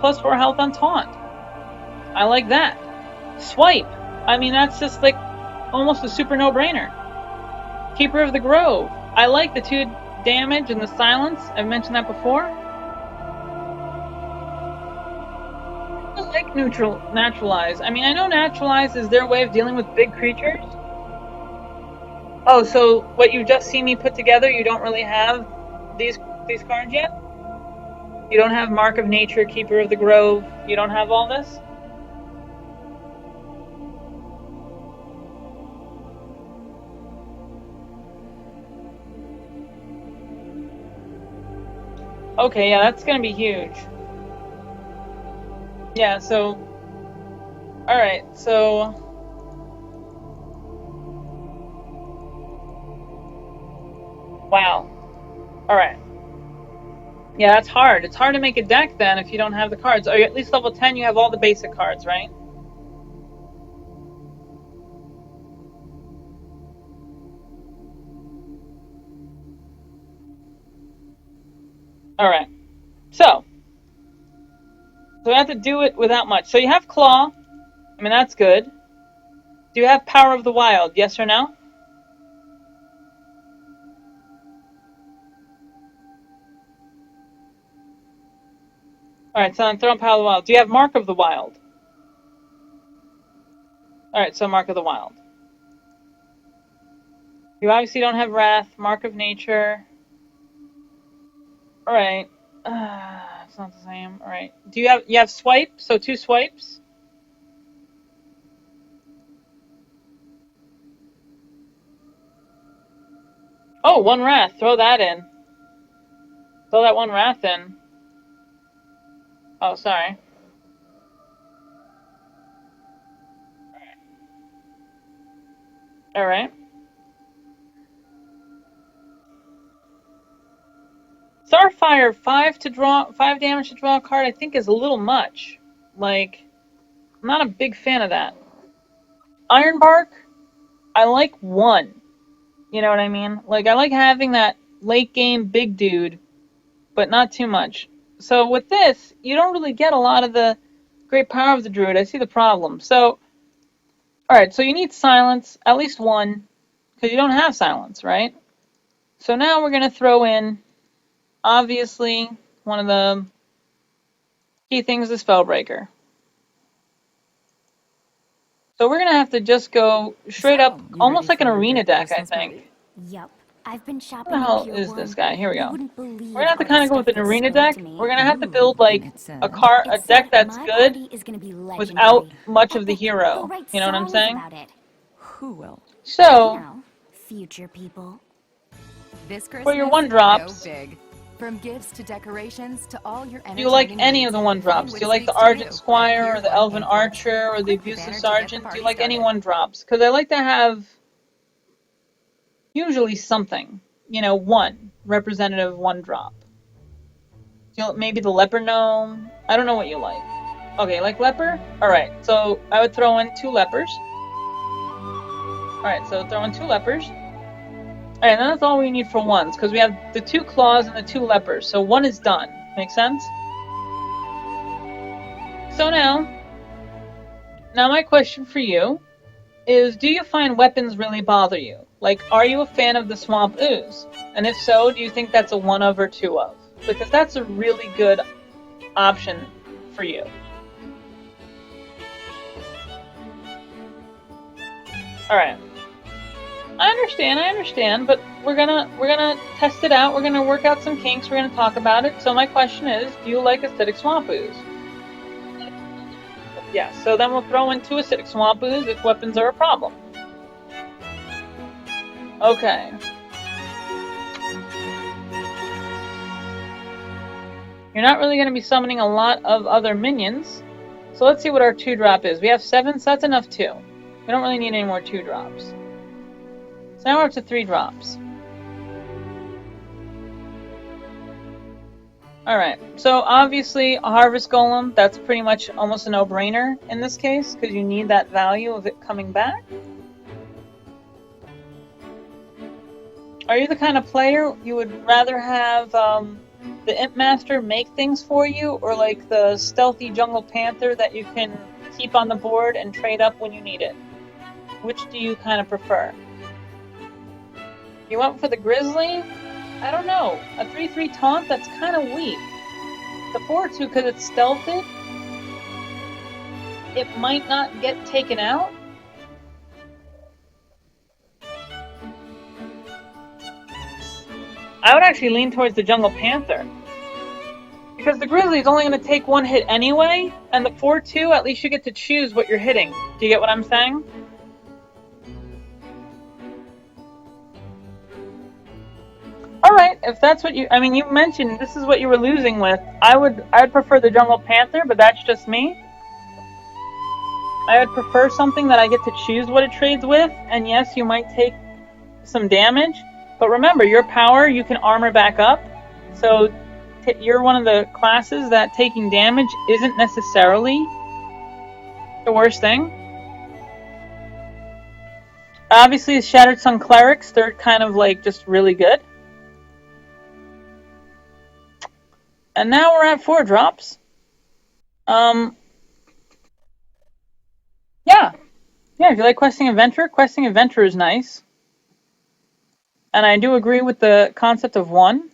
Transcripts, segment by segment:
+4 health on taunt. I like that. Swipe. I mean, that's just like almost a super no-brainer. Keeper of the Grove. I like the 2 damage and the silence. I've mentioned that before. I like Naturalize. I mean, I know Naturalize is their way of dealing with big creatures. Oh, so what you just see me put together, you don't really have these cards yet? You don't have Mark of Nature, Keeper of the Grove, you don't have all this? Okay, yeah, that's gonna be huge. Yeah, so... Alright, so... Wow. Alright. Yeah, that's hard. It's hard to make a deck then if you don't have the cards. Or at least level 10 you have all the basic cards, right? Alright. So we have to do it without much. So you have Claw. I mean, that's good. Do you have Power of the Wild? Yes or no? Alright, so I'm throwing Power of the Wild. Do you have Mark of the Wild? Alright, so Mark of the Wild. You obviously don't have Wrath, Mark of Nature. Alright. It's not the same. Alright. Do you have Swipe? So 2 swipes? Oh, 1 Wrath. Throw that in. Throw that 1 Wrath in. Oh, sorry. Alright. Starfire, 5 damage to draw a card, I think is a little much. Like, I'm not a big fan of that. Ironbark, I like 1. You know what I mean? Like, I like having that late game big dude, but not too much. So with this, you don't really get a lot of the great power of the druid. I see the problem. So, alright, so you need silence, at least 1, because you don't have silence, right? So now we're going to throw in, obviously, one of the key things is Spellbreaker. So we're going to have to just go straight up, almost like an arena deck, I think. Yep. I've been shopping. What the hell is this guy? Here we go. We're going to have to kind of go with an arena deck. We're going to have to build, like, a deck that's good without much of the hero. You know what I'm saying? Who will? So, future people. This Christmas, for your 1-drops, go big. From gifts to decorations to all your do you like any of the 1-drops? Do you like the Argent Squire or the Elven Archer or the Abusive Sergeant? Do you like any 1-drops? Because I like to have usually something, you know, 1 representative 1-drop. Maybe the Leper Gnome. I don't know what you like. Okay, like Leper? Alright, so I would throw in 2 Lepers. Alright, so throw in 2 Lepers. Alright, and that's all we need for 1s, because we have the 2 Claws and the 2 Lepers, so 1 is done. Make sense? So now my question for you is, do you find weapons really bother you? Like, are you a fan of the Swamp Ooze? And if so, do you think that's a 1 of or 2 of? Because that's a really good option for you. Alright. I understand, but we're gonna test it out, we're gonna work out some kinks, we're gonna talk about it. So my question is, do you like Acidic Swamp Ooze? Yeah, so then we'll throw in 2 Acidic Swamp Ooze if weapons are a problem. Okay. You're not really going to be summoning a lot of other minions. So let's see what our 2-drop is. We have 7, so that's enough too. We don't really need any more 2-drops. So now we're up to 3 drops. Alright, so obviously a Harvest Golem, that's pretty much almost a no-brainer in this case, because you need that value of it coming back. Are you the kind of player you would rather have the the Imp Master make things for you, or like the stealthy Jungle Panther that you can keep on the board and trade up when you need it? Which do you kind of prefer? You went for the Grizzly? I don't know. A 3/3 taunt, that's kind of weak. The 4/2, because it's stealthed, it might not get taken out. I would actually lean towards the Jungle Panther. Because the Grizzly is only going to take one hit anyway, and the 4/2, at least you get to choose what you're hitting. Do you get what I'm saying? Alright, if that's what you... I mean, you mentioned this is what you were losing with. I'd prefer the Jungle Panther, but that's just me. I would prefer something that I get to choose what it trades with, and yes, you might take some damage, but remember, your power, you can armor back up, so you're one of the classes that taking damage isn't necessarily the worst thing. Obviously, Shattered Sun Clerics, they're kind of like just really good. And now we're at 4 drops. Yeah, if you like Questing Adventure is nice. And I do agree with the concept of 1.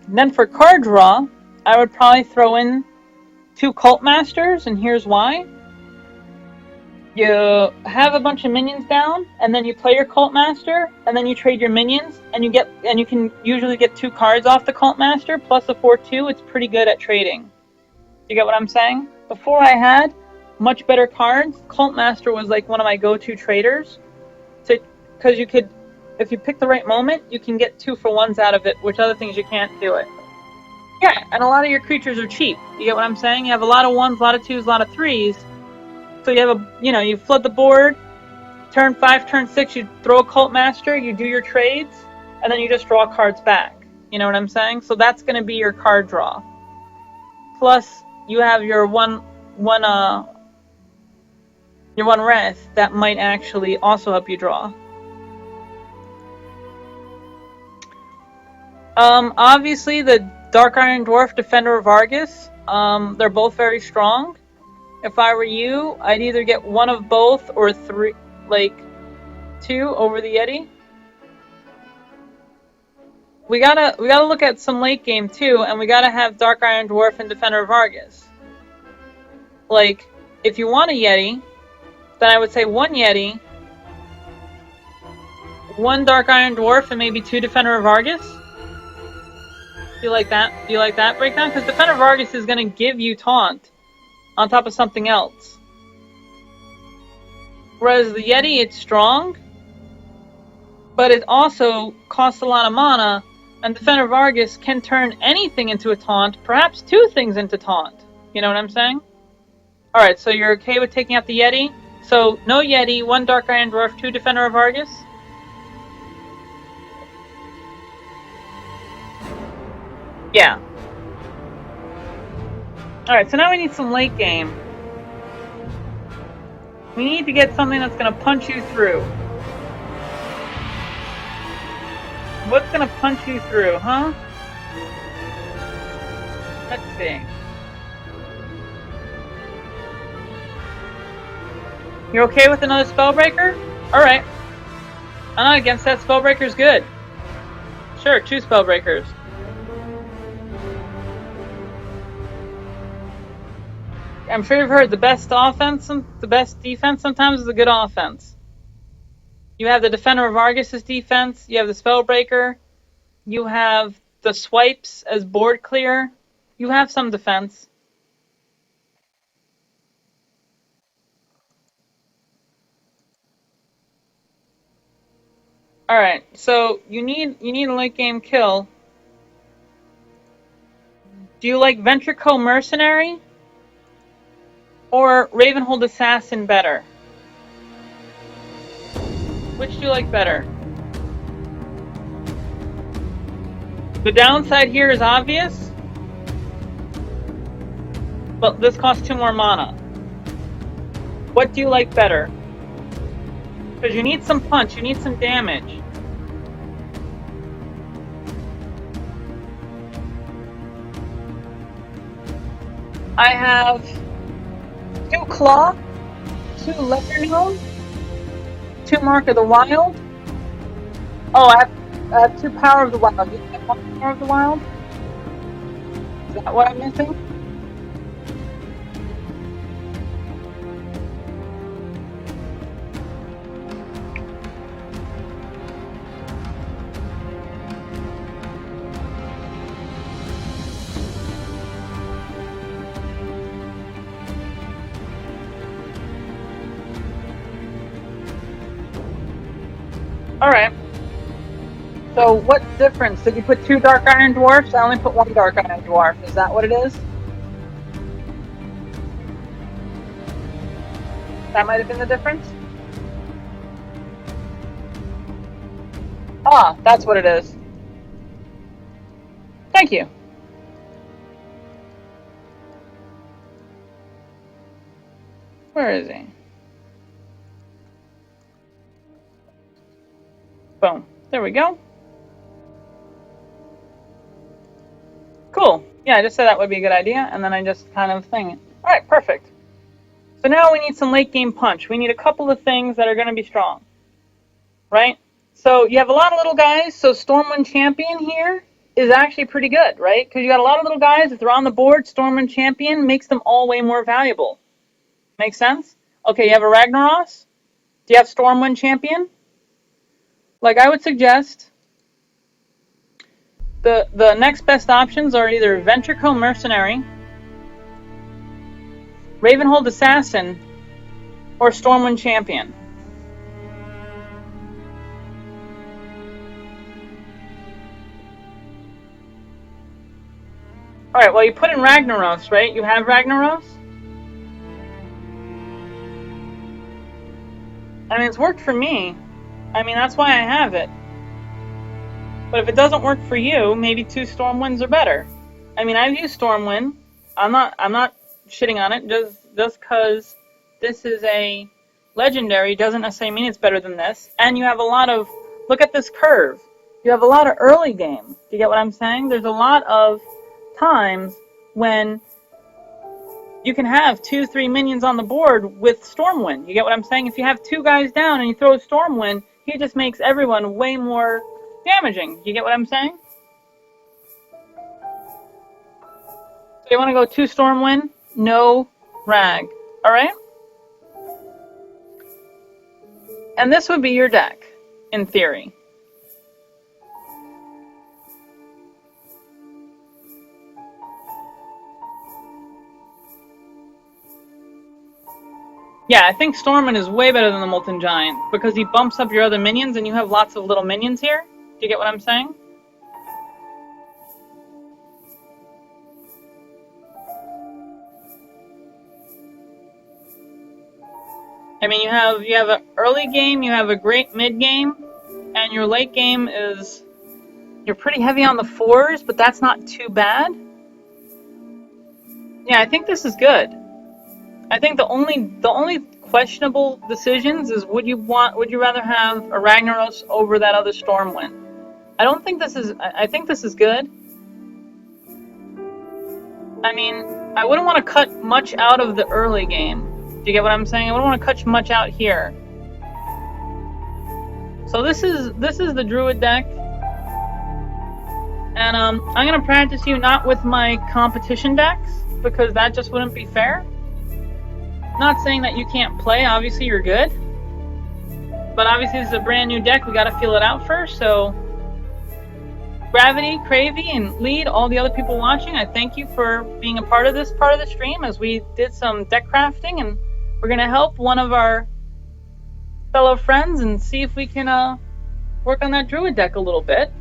Then for card draw, I would probably throw in 2 Cult Masters, and here's why. You have a bunch of minions down, and then you play your Cult Master, and then you trade your minions, and you can usually get 2 cards off the Cult Master, plus a 4/2. It's pretty good at trading. You get what I'm saying? Before I had much better cards, Cult Master was like one of my go-to traders. Because you could, if you pick the right moment, you can get 2-for-1s out of it, which other things you can't do it. Yeah, and a lot of your creatures are cheap. You get what I'm saying? You have a lot of 1s, a lot of 2s, a lot of 3s. So you have you flood the board, turn 5, turn 6, you throw a Cult Master, you do your trades, and then you just draw cards back. You know what I'm saying? So that's going to be your card draw. Plus, you have your one Wrath that might actually also help you draw. Obviously, the Dark Iron Dwarf, Defender of Argus, they're both very strong. If I were you, I'd either get one of both or 3, like 2 over the Yeti. We gotta look at some late game too, and we gotta have Dark Iron Dwarf and Defender of Argus. Like, if you want a Yeti, then I would say 1 Yeti, 1 Dark Iron Dwarf, and maybe 2 Defender of Argus. Do you like that? Do you like that breakdown? Because Defender of Argus is gonna give you taunt on top of something else. Whereas the Yeti, it's strong, but it also costs a lot of mana, and Defender of Argus can turn anything into a taunt, perhaps 2 things into taunt. You know what I'm saying? Alright, so you're okay with taking out the Yeti? So, no Yeti, 1 Dark Iron Dwarf, 2 Defender of Argus? Yeah. Alright, so now we need some late game. We need to get something that's going to punch you through. What's going to punch you through, huh? Let's see. You're okay with another Spellbreaker? Alright. I'm not against that. Spellbreaker's good. Sure, 2 Spellbreakers. I'm sure you've heard the best offense and the best defense sometimes is a good offense. You have the Defender of Argus' defense, you have the Spellbreaker, you have the swipes as board clear, you have some defense. Alright, so you need a late game kill. Do you like Ventrico Mercenary or Ravenhold Assassin better? Which do you like better? The downside here is obvious, but this costs 2 more mana. What do you like better? Because you need some punch, you need some damage. I have 2 Claw, 2 Leopard, 2 Mark of the Wild. Oh, I have 2 Power of the Wild. You have 1 Power of the Wild? Is that what I'm missing? Alright. So what difference? Did you put 2 Dark Iron Dwarfs? I only put 1 Dark Iron Dwarf. Is that what it is? That might have been the difference? Ah, that's what it is. Thank you. Where is he? Boom. There we go. Cool. Yeah, I just said that would be a good idea, and then I just kind of thing it. Alright, perfect. So now we need some late game punch. We need a couple of things that are going to be strong. Right? So you have a lot of little guys, so Stormwind Champion here is actually pretty good, right? Because you got a lot of little guys, if they're on the board, Stormwind Champion makes them all way more valuable. Make sense? Okay, you have a Ragnaros? Do you have Stormwind Champion? Like, I would suggest the next best options are either Ventrico Mercenary, Ravenhold Assassin, or Stormwind Champion. Alright, well, you put in Ragnaros, right? You have Ragnaros? I mean, it's worked for me. I mean, that's why I have it. But if it doesn't work for you, maybe 2 Stormwinds are better. I mean, I've used Stormwind. I'm not shitting on it. Just because this is a legendary doesn't necessarily mean it's better than this. And you have a lot of... Look at this curve. You have a lot of early game. Do you get what I'm saying? There's a lot of times when you can have 2-3 minions on the board with Stormwind. You get what I'm saying? If you have 2 guys down and you throw a Stormwind, he just makes everyone way more damaging. You get what I'm saying? So you want to go 2 Stormwind, no Rag. Alright? And this would be your deck, in theory. Yeah, I think Stormwind is way better than the Molten Giant, because he bumps up your other minions and you have lots of little minions here. Do you get what I'm saying? I mean, you have an early game, you have a great mid game, and your late game is... You're pretty heavy on the 4s, but that's not too bad. Yeah, I think this is good. I think the only questionable decisions is would you rather have a Ragnaros over that other Stormwind? I think this is good. I mean, I wouldn't want to cut much out of the early game. Do you get what I'm saying? I wouldn't want to cut much out here. So this is the Druid deck. And I'm going to practice you not with my competition decks, because that just wouldn't be fair. Not saying that you can't play, obviously you're good. But obviously this is a brand new deck, we gotta feel it out first, so... Gravity, Cravey, and Lead, all the other people watching, I thank you for being a part of this part of the stream as we did some deck crafting, and we're gonna help one of our fellow friends and see if we can work on that Druid deck a little bit.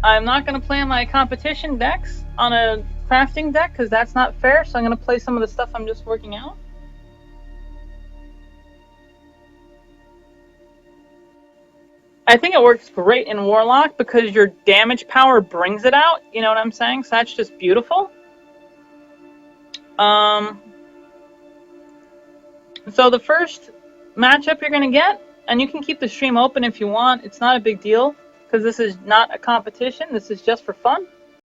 I'm not gonna play on my competition decks on a crafting deck because that's not fair, so I'm going to play some of the stuff I'm just working out. I think it works great in Warlock because your damage power brings it out, you know what I'm saying? So that's just beautiful. So the first matchup you're going to get, and you can keep the stream open if you want, it's not a big deal because this is not a competition, this is just for fun.